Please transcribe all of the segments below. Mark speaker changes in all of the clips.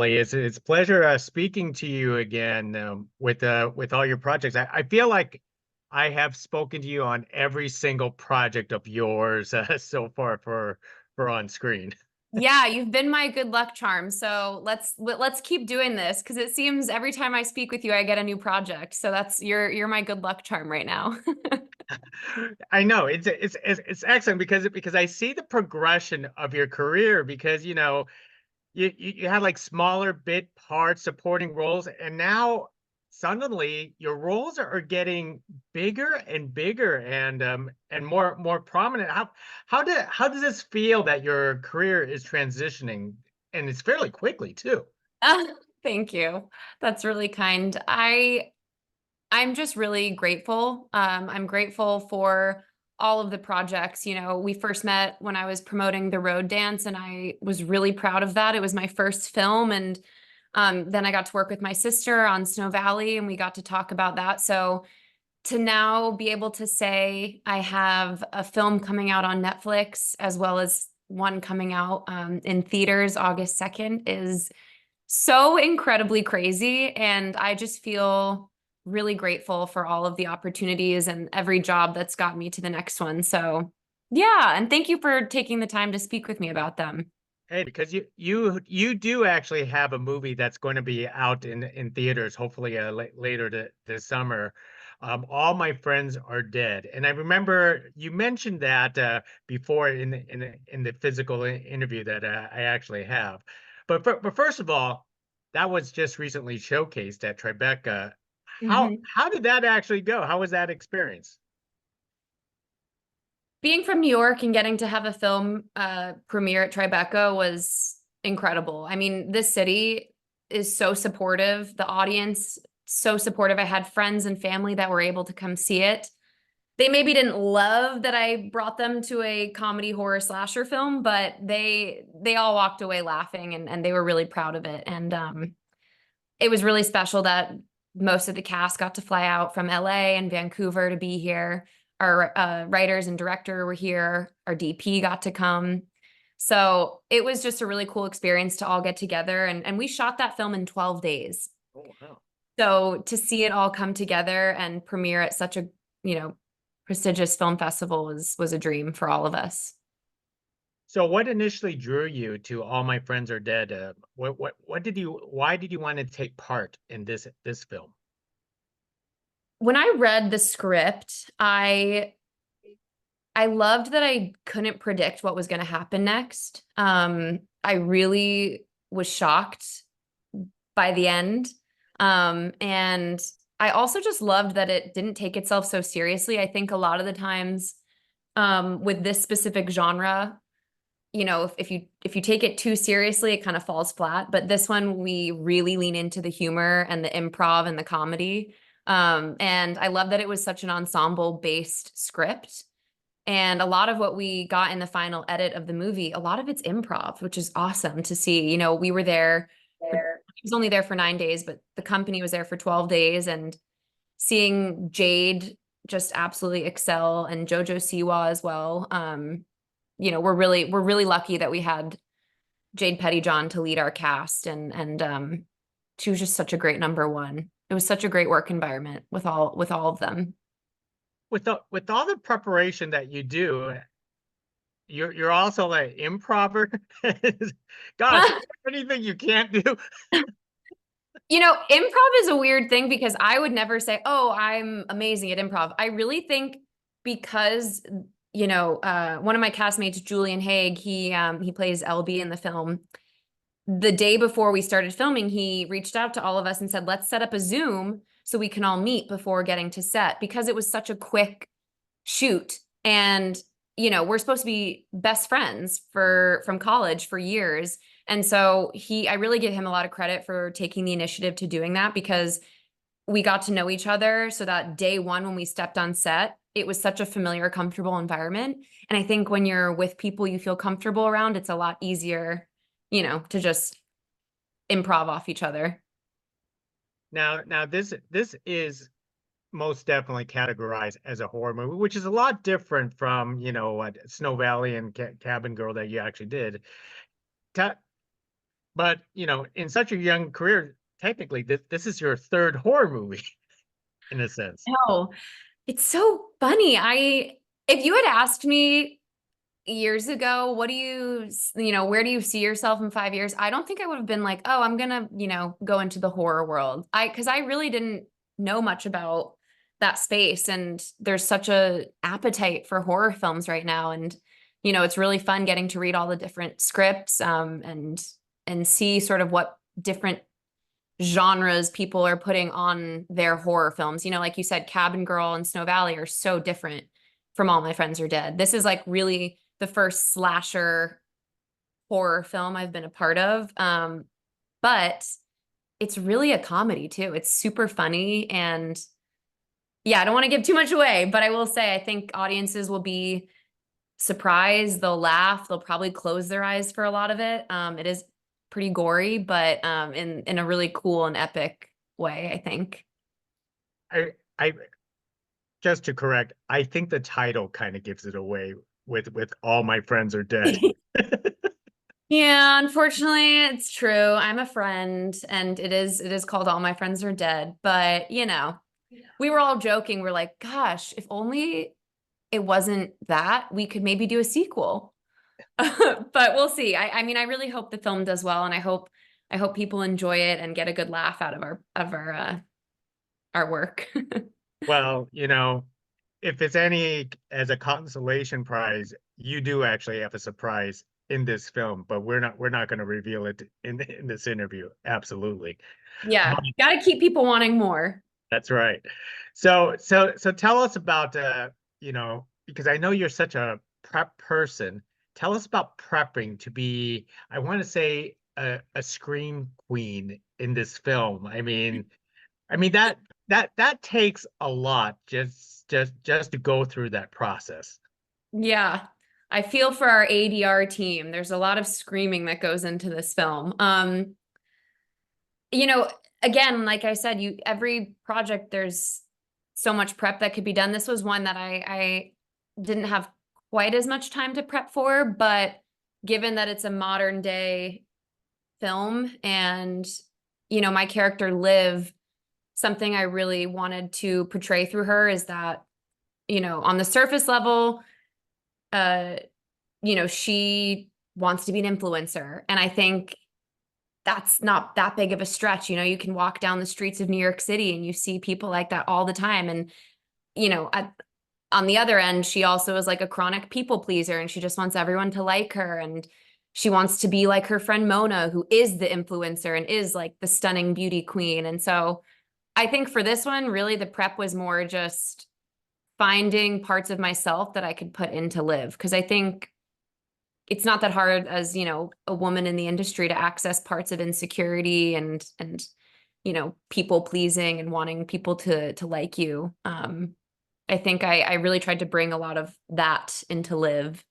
Speaker 1: Ali. It's a pleasure speaking to you again with all your projects. I feel like I have spoken to you on every single project of yours so far for on screen.
Speaker 2: Yeah, you've been my good luck charm. So let's keep doing this because it seems every time I speak with you, I get a new project. So that's you're my good luck charm right now.
Speaker 1: I know it's excellent because I see the progression of your career because you had like smaller bit parts, supporting roles, and now suddenly your roles are getting bigger and bigger and more prominent. How does this feel that your career is transitioning and it's fairly quickly too?
Speaker 2: Ah, thank you. That's really kind. I'm just really grateful. I'm grateful for all of the projects. We first met when I was promoting the road dance, and I was really proud of that. It was my first film, and then I got to work with my sister on Snow Valley, and we got to talk about that. So to now be able to say I have a film coming out on Netflix as well as one coming out in theaters August 2nd is so incredibly crazy. And I just feel really grateful for all of the opportunities and every job that's got me to the next one. So, yeah. And thank you for taking the time to speak with me about them.
Speaker 1: Hey, because you do actually have a movie that's going to be out in theaters, hopefully later this summer. All My Friends Are Dead, and I remember you mentioned that before in the physical interview that I actually have. But first of all, that was just recently showcased at Tribeca.
Speaker 2: Mhm.
Speaker 1: How did that actually go? How was that experience?
Speaker 2: Being from New York and getting to have a film premiere at Tribeca was incredible. I mean, this city is so supportive. The audience, so supportive. I had friends and family that were able to come see it. They maybe didn't love that I brought them to a comedy horror slasher film, but they all walked away laughing and they were really proud of it. And it was really special that most of the cast got to fly out from LA and Vancouver to be here. Our writers and director were here. Our DP got to come. So it was just a really cool experience to all get together. And we shot that film in 12 days.
Speaker 1: Oh, wow.
Speaker 2: So to see it all come together and premiere at such a, you know, prestigious film festival was a dream for all of us.
Speaker 1: So what initially drew you to All My Friends Are Dead? What did you why did you want to take part in this film?
Speaker 2: When I read the script, I loved that I couldn't predict what was going to happen next. I really was shocked by the end. And I also just loved that it didn't take itself so seriously. I think a lot of the times with this specific genre, if you take it too seriously, it kind of falls flat. But this one, we really lean into the humor and the improv and the comedy. And I love that it was such an ensemble-based script. And a lot of what we got in the final edit of the movie, a lot of it's improv, which is awesome to see. We were there for, I was only there for 9 days, but the company was there for 12 days. And seeing Jade just absolutely excel and Jojo Siwa as well. We're really lucky that we had Jade Pettyjohn to lead our cast and she was just such a great number one. It was such a great work environment with all of them.
Speaker 1: With all the preparation that you do, you're also like improver. Gosh, is there anything you can't do?
Speaker 2: Improv is a weird thing because I would never say, "Oh, I'm amazing at improv." I really think because one of my castmates, Julian Haig, he plays LB in the film. The day before we started filming, he reached out to all of us and said, "Let's set up a Zoom so we can all meet before getting to set," because it was such a quick shoot. And we're supposed to be best friends from college for years. And so I really give him a lot of credit for taking the initiative to doing that because we got to know each other so that day one when we stepped on set, it was such a familiar, comfortable environment. And I think when you're with people you feel comfortable around, it's a lot easier, to just improv off each other.
Speaker 1: Now this is most definitely categorized as a horror movie, which is a lot different from what Snow Valley and Cabin Girl that you actually did. Ta but in such a young career, technically, this is your third horror movie in a sense.
Speaker 2: No, it's so funny. If you had asked me years ago, what do where do you see yourself in 5 years? I don't think I would have been like, oh, I'm gonna, go into the horror world. Because I really didn't know much about that space. And there's such a appetite for horror films right now. And, it's really fun getting to read all the different scripts, and see sort of what different genres people are putting on their horror films. Like you said, Cabin Girl and Snow Valley are so different from All My Friends Are Dead. This is like really the first slasher horror film I've been a part of. But it's really a comedy too. It's super funny. And yeah, I don't want to give too much away, but I will say I think audiences will be surprised. They'll laugh. They'll probably close their eyes for a lot of it. It is pretty gory, but in a really cool and epic way, I think.
Speaker 1: I just to correct, I think the title kind of gives it away with All My Friends Are Dead.
Speaker 2: Yeah, unfortunately, it's true. I'm a friend, and it is called All My Friends Are Dead. But we were all joking. We're like, gosh, if only it wasn't that, we could maybe do a sequel. But we'll see. I mean, I really hope the film does well, and I hope people enjoy it and get a good laugh out of our work.
Speaker 1: Well, if it's any as a consolation prize, you do actually have a surprise in this film, but we're not going to reveal it in this interview. Absolutely. But
Speaker 2: Yeah, got to keep people wanting more.
Speaker 1: that's right. So tell us about because I know you're such a prep person. Tell us about prepping to be, I want to say a scream queen in this film. I mean that takes a lot just to go through that process.
Speaker 2: Yeah. I feel for our ADR team. There's a lot of screaming that goes into this film. You know, again, like I said, every project there's so much prep that could be done. This was one that I didn't have quite as much time to prep for, but given that it's a modern day film and my character Liv, something I really wanted to portray through her is that, on the surface level, uh, she wants to be an influencer. And I think that's not that big of a stretch. You can walk down the streets of New York City and you see people like that all the time. And, on the other end, she also is like a chronic people pleaser and she just wants everyone to like her. And she wants to be like her friend Mona, who is the influencer and is like the stunning beauty queen. And so I think for this one, really the prep was more just finding parts of myself that I could put into Liv. Because I think it's not that hard as, a woman in the industry to access parts of insecurity and people pleasing and wanting people to like you. I think I really tried to bring a lot of that into Liv.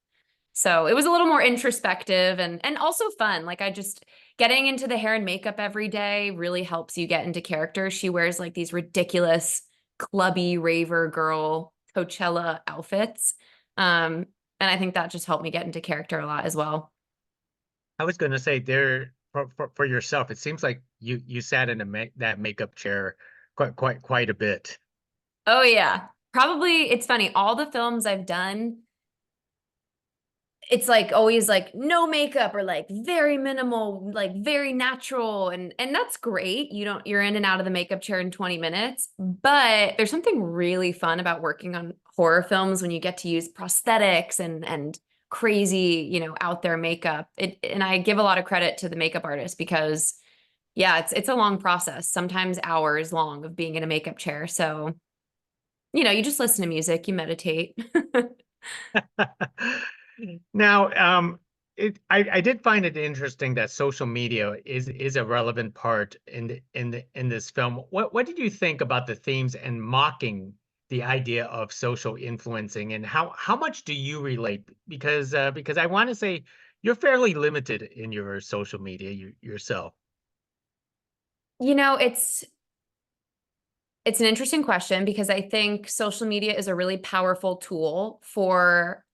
Speaker 2: So it was a little more introspective and also fun. Like I just getting into the hair and makeup every day really helps you get into character. She wears like these ridiculous clubby raver girl Coachella outfits. And I think that just helped me get into character a lot as well.
Speaker 1: I was going to say there for yourself, it seems like you sat in that makeup chair quite a bit.
Speaker 2: Oh yeah. Probably it's funny. All the films I've done, it's like always like no makeup or like very minimal, like very natural. And that's great. You're in and out of the makeup chair in 20 minutes. But there's something really fun about working on horror films when you get to use prosthetics and crazy, out there makeup. And I give a lot of credit to the makeup artist because yeah, it's a long process, sometimes hours long of being in a makeup chair. So, you just listen to music, you meditate.
Speaker 1: Now, I did find it interesting that social media is a relevant part in this film. What did you think about the themes and mocking the idea of social influencing, and how much do you relate? Because I want to say you're fairly limited in your social media yourself.
Speaker 2: You know, it's an interesting question because I think social media is a really powerful tool for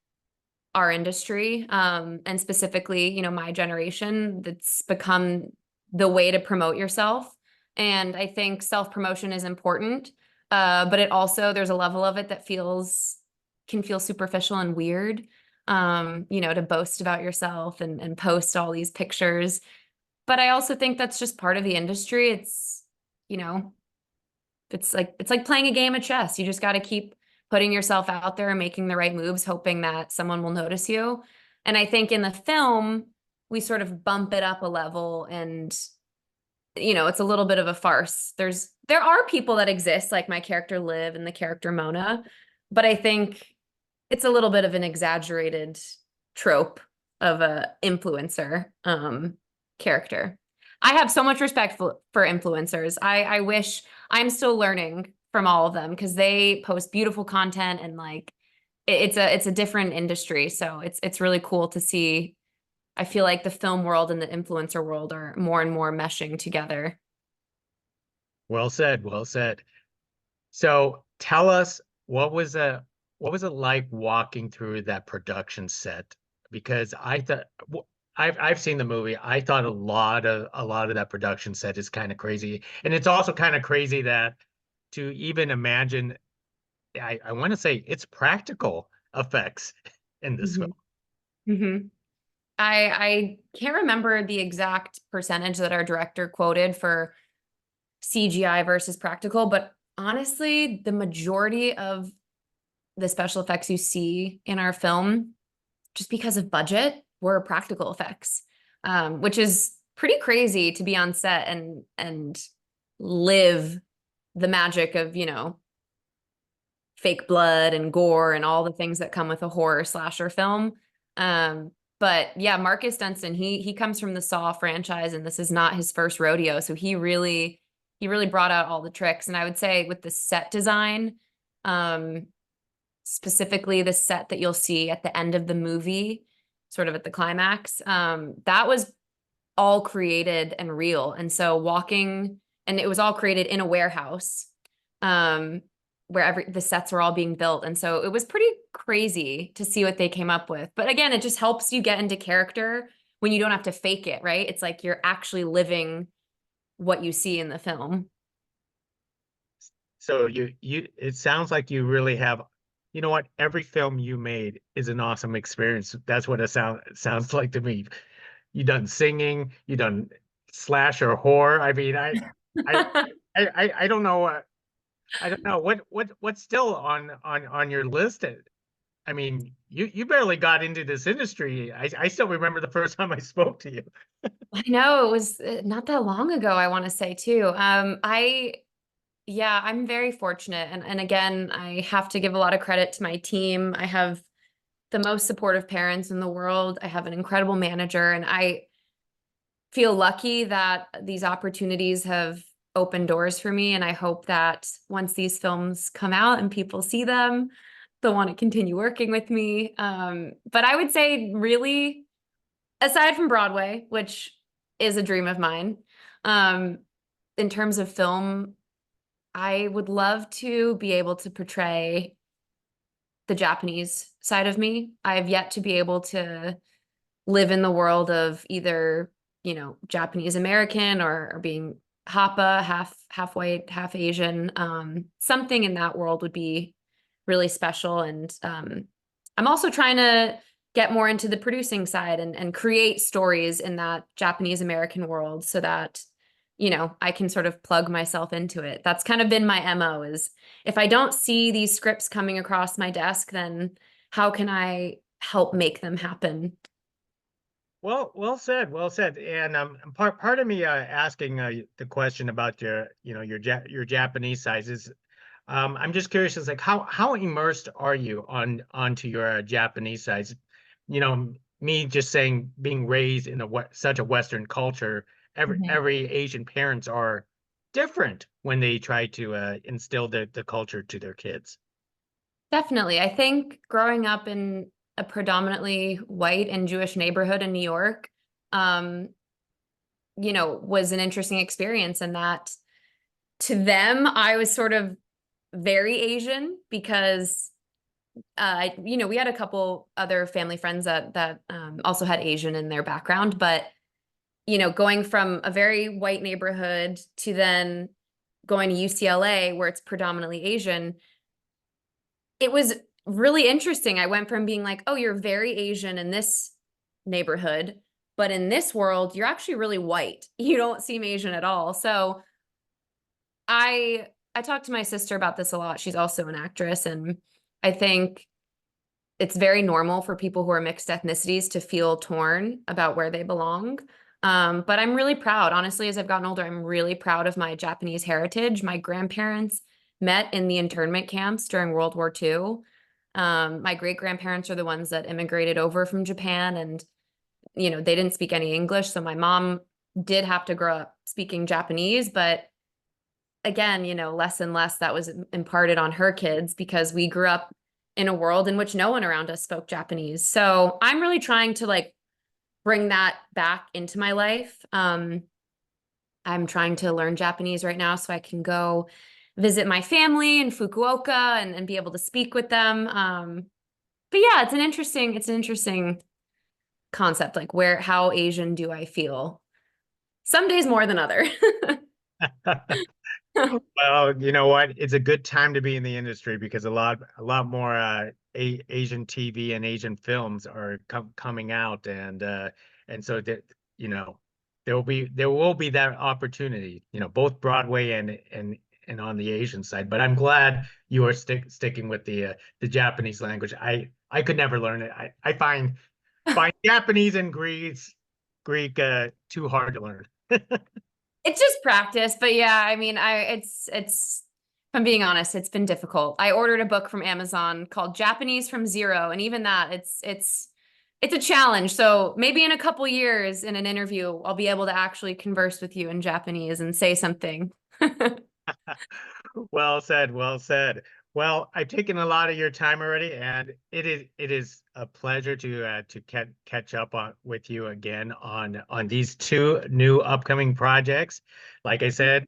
Speaker 2: our industry, and specifically, my generation, that's become the way to promote yourself. And I think self-promotion is important, but it also, there's a level of it that can feel superficial and weird, to boast about yourself and post all these pictures. But I also think that's just part of the industry. You know, it's like playing a game of chess. You just got to keep putting yourself out there and making the right moves, hoping that someone will notice you. And I think in the film, we sort of bump it up a level, and it's a little bit of a farce. There are people that exist, like my character Liv and the character Mona, but I think it's a little bit of an exaggerated trope of a influencer character. I have so much respect for influencers. I wish I'm still learning from all of them, because they post beautiful content, and like it's a different industry. So it's really cool to see. I feel like the film world and the influencer world are more and more meshing together.
Speaker 1: Well said, well said. So tell us, what was it like walking through that production set? Because I've seen the movie. I thought a lot of that production set is kind of crazy. And it's also kind of crazy that to even imagine, I want to say it's practical effects in this film.
Speaker 2: Mhm. Mhm. I can't remember the exact percentage that our director quoted for CGI versus practical, but honestly, the majority of the special effects you see in our film, just because of budget, were practical effects, which is pretty crazy to be on set and live the magic of fake blood and gore and all the things that come with a horror slasher film. But yeah, Marcus Dunstan, he comes from the Saw franchise, and this is not his first rodeo, so he really brought out all the tricks. And I would say with the set design, um, specifically the set that you'll see at the end of the movie, sort of at the climax, that was all created and real. And so and it was all created in a warehouse, um, where the sets were all being built. And so it was pretty crazy to see what they came up with. But again, it just helps you get into character when you don't have to fake it, right? It's like you're actually living what you see in the film.
Speaker 1: So it sounds like you really have, you know what, every film you made is an awesome experience. That's what it sounds like to me. You done singing, you done slasher horror. I mean, I, I don't know. I don't know what's still on your list. I mean, you barely got into this industry. I still remember the first time I spoke to you.
Speaker 2: I know it was not that long ago, I want to say too. Yeah, I'm very fortunate. And again, I have to give a lot of credit to my team. I have the most supportive parents in the world. I have an incredible manager, and I feel lucky that these opportunities have opened doors for me. And I hope that once these films come out and people see them, they'll want to continue working with me. But I would say, really, aside from Broadway, which is a dream of mine, um, in terms of film, I would love to be able to portray the Japanese side of me. I have yet to be able to live in the world of either, Japanese American, or being Hapa, half white, half Asian. Something in that world would be really special. And I'm also trying to get more into the producing side and create stories in that Japanese American world, so that I can sort of plug myself into it. That's kind of been my MO, is if I don't see these scripts coming across my desk, then how can I help make them happen?
Speaker 1: Well said, well said. And part of me asking the question about your Japanese sizes, I'm just curious. Is like how immersed are you onto your Japanese size? Me just saying, being raised in such a Western culture,
Speaker 2: Mhm.
Speaker 1: every Asian parents are different when they try to instill the culture to their kids.
Speaker 2: Definitely. I think growing up in a predominantly white and Jewish neighborhood in New York, um, was an interesting experience, in that to them, I was sort of very Asian, because we had a couple other family friends that also had Asian in their background, but going from a very white neighborhood to then going to UCLA where it's predominantly Asian, it was really interesting. I went from being like, oh, you're very Asian in this neighborhood, but in this world, you're actually really white. You don't seem Asian at all. So I talked to my sister about this a lot. She's also an actress, and I think it's very normal for people who are mixed ethnicities to feel torn about where they belong. But I'm really proud, honestly, as I've gotten older, I'm really proud of my Japanese heritage. My grandparents met in the internment camps during World War II. My great grandparents are the ones that immigrated over from Japan, and they didn't speak any English. So my mom did have to grow up speaking Japanese, but again, less and less that was imparted on her kids because we grew up in a world in which no one around us spoke Japanese. So I'm really trying to like bring that back into my life. I'm trying to learn Japanese right now so I can go visit my family in Fukuoka and be able to speak with them. But yeah, it's an interesting concept, like how Asian do I feel? Some days more than other.
Speaker 1: Well, you know what? It's a good time to be in the industry because a lot more Asian TV and Asian films are coming out, and so that you know there will be that opportunity, both Broadway and on the Asian side. But I'm glad you are sticking with the Japanese language. I could never learn it. I find Japanese and Greek too hard to learn.
Speaker 2: It's just practice, but yeah, I mean, it's if I'm being honest, it's been difficult. I ordered a book from Amazon called Japanese from Zero, and even that, it's a challenge. So maybe in a couple years in an interview, I'll be able to actually converse with you in Japanese and say something.
Speaker 1: Well said, well said. Well, I've taken a lot of your time already, and it is a pleasure to catch up with you again on these two new upcoming projects. Like I said,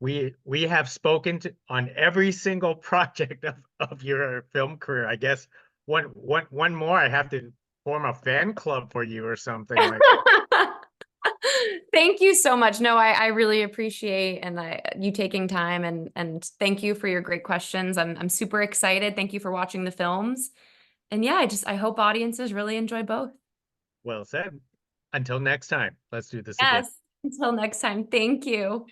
Speaker 1: we have spoken on every single project of your film career. I guess one more, I have to form a fan club for you or something like.
Speaker 2: Thank you so much. No, I really appreciate you taking time and thank you for your great questions. I'm super excited. Thank you for watching the films. And yeah, I hope audiences really enjoy both.
Speaker 1: Well said. Until next time, let's do this again.
Speaker 2: Yes. Until next time. Thank you.